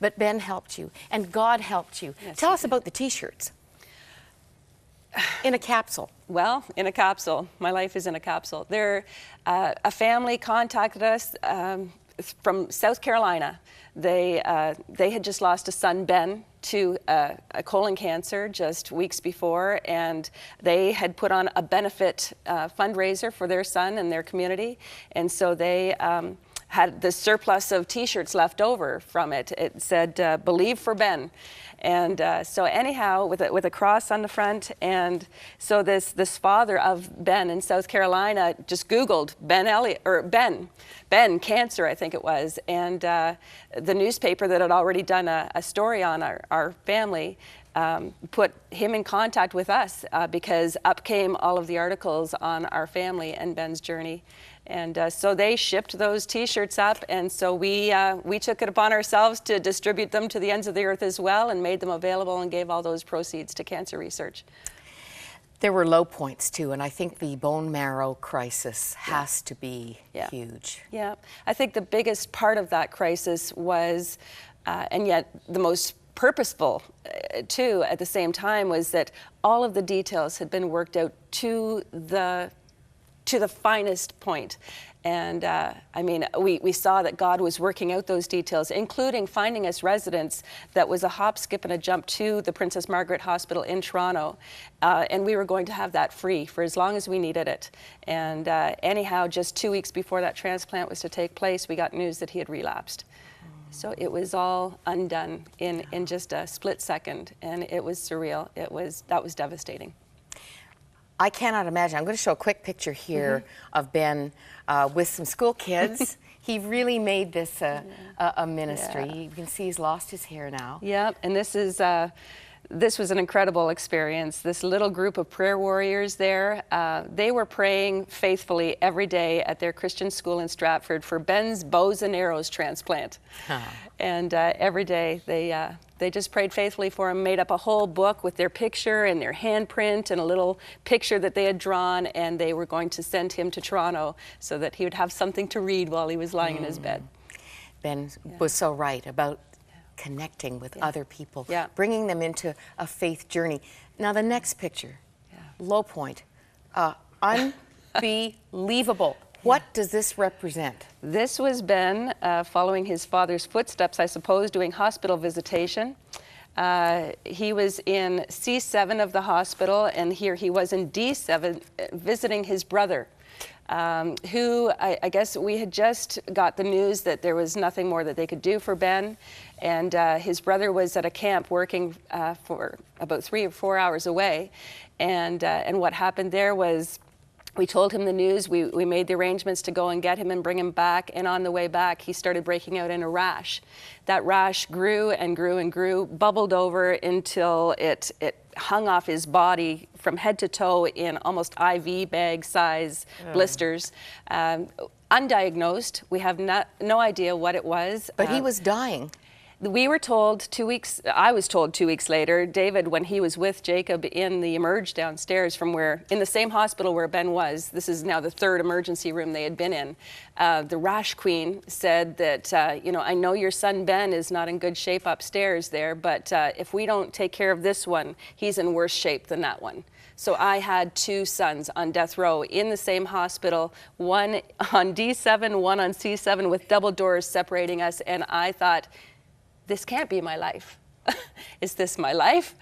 But Ben helped you, and God helped you. Yes, Tell us about the T-shirts. In a capsule. Well, in a capsule. My life is in a capsule. A family contacted us from South Carolina. They had just lost a son, Ben, to a colon cancer just weeks before, and they had put on a benefit fundraiser for their son and their community, and so they had the surplus of T-shirts left over from it. It said, "Believe for Ben." And so anyhow, with a cross on the front, and so this father of Ben in South Carolina just Googled Ben Elliott, or Ben cancer, I think it was, and the newspaper that had already done a story on our family put him in contact with us because up came all of the articles on our family and Ben's journey. And so they shipped those T-shirts up, and so we took it upon ourselves to distribute them to the ends of the earth as well, and made them available and gave all those proceeds to cancer research. There were low points too, and I think the bone marrow crisis has to be huge. Yeah, I think the biggest part of that crisis was, and yet the most purposeful too at the same time, was that all of the details had been worked out to the finest point. And I mean, we saw that God was working out those details, including finding us residents that was a hop, skip, and a jump to the Princess Margaret Hospital in Toronto. And we were going to have that free for as long as we needed it. And anyhow, just 2 weeks before that transplant was to take place, we got news that he had relapsed. So it was all undone in just a split second, and it was surreal. That was devastating. I cannot imagine. I'm going to show a quick picture here of Ben with some school kids. He really made this a ministry. You can see he's lost his hair now. Yeah, and this was an incredible experience. This little group of prayer warriors there, they were praying faithfully every day at their Christian school in Stratford for Ben's bows and arrows transplant. And every day they just prayed faithfully for him, made up a whole book with their picture and their handprint and a little picture that they had drawn, and they were going to send him to Toronto so that he would have something to read while he was lying in his bed. Ben was so right about connecting with other people, bringing them into a faith journey. Now the next picture, low point, unbelievable. What does this represent? This was Ben following his father's footsteps, I suppose, doing hospital visitation. He was in C7 of the hospital, and here he was in D7 visiting his brother. Who I guess we had just got the news that there was nothing more that they could do for Ben, and his brother was at a camp working for about 3 or 4 hours away, and what happened there was we told him the news, we made the arrangements to go and get him and bring him back, and on the way back he started breaking out in a rash. That rash grew and grew and grew, bubbled over until it hung off his body from head to toe in almost IV bag size blisters. Undiagnosed, we have no idea what it was. But he was dying. We were told I was told 2 weeks later, David, when he was with Jacob in the emerge downstairs from in the same hospital where Ben was, this is now the 3rd emergency room they had been in, the rash queen said that, I know your son Ben is not in good shape upstairs there, but if we don't take care of this one, he's in worse shape than that one. So I had 2 sons on death row in the same hospital, one on D7, one on C7, with double doors separating us, and I thought, this can't be my life. Is this my life?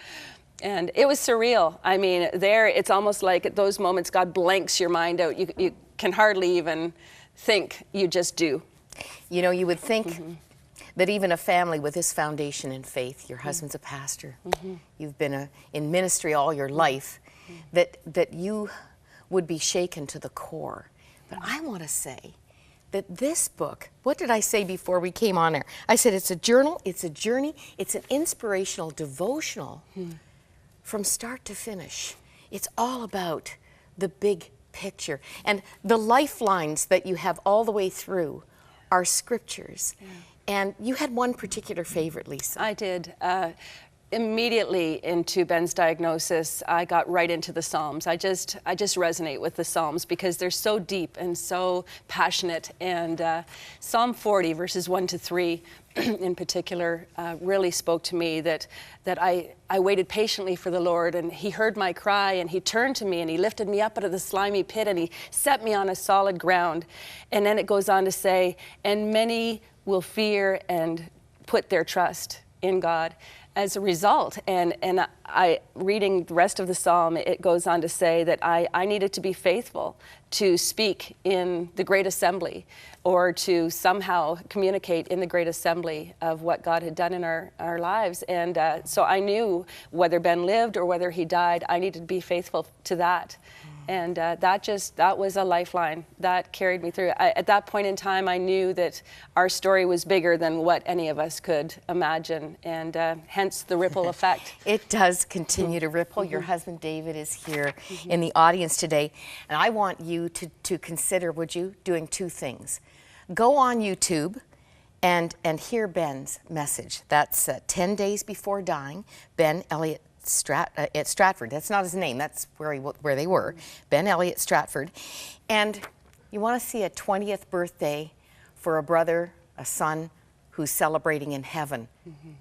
And it was surreal. I mean, it's almost like at those moments, God blanks your mind out. You can hardly even think, you just do. You know, you would think that even a family with this foundation in faith, your husband's a pastor, you've been in ministry all your life, that you would be shaken to the core. But I want to say that this book, what did I say before we came on air? I said it's a journal, it's a journey, it's an inspirational devotional from start to finish. It's all about the big picture. And the lifelines that you have all the way through are scriptures. And you had one particular favorite, Lisa. I did. immediately into Ben's diagnosis, I got right into the Psalms. I just resonate with the Psalms because they're so deep and so passionate. And Psalm 40, verses 1 to 3, in particular, really spoke to me that I waited patiently for the Lord, and He heard my cry, and He turned to me, and He lifted me up out of the slimy pit, and He set me on a solid ground. And then it goes on to say, and many will fear and put their trust in God as a result. And I reading the rest of the psalm, it goes on to say that I needed to be faithful to speak in the great assembly, or to somehow communicate in the great assembly of what God had done in our lives. And so I knew whether Ben lived or whether he died, I needed to be faithful to that. And that was a lifeline that carried me through. At that point in time, I knew that our story was bigger than what any of us could imagine, and hence the ripple effect. It does continue to ripple. Your husband David is here in the audience today, and I want you to consider, would you, doing two things. Go on YouTube and hear Ben's message. That's 10 days before dying. Ben Elliott at Stratford. That's not his name. That's where they were. Ben Elliott Stratford. And you want to see a 20th birthday for a brother, a son who's celebrating in heaven.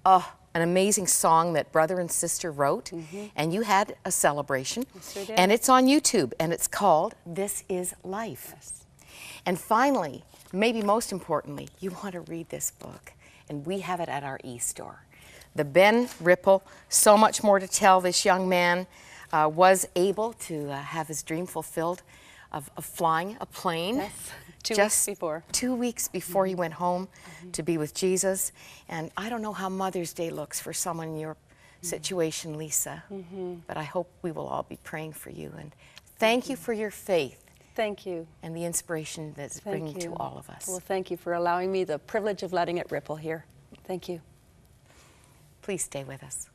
Oh, an amazing song that brother and sister wrote. And you had a celebration. Yes, we did. And it's on YouTube, and it's called This Is Life. Yes. And finally, maybe most importantly, you want to read this book. And we have it at our e-store. The Ben Ripple, so much more to tell. This young man was able to have his dream fulfilled of flying a plane. Yes. 2 weeks before he went home to be with Jesus. And I don't know how Mother's Day looks for someone in your situation, Lisa, but I hope we will all be praying for you. And thank you for your faith. Thank you. And the inspiration that's bringing to all of us. Well, thank you for allowing me the privilege of letting it ripple here. Thank you. Please stay with us.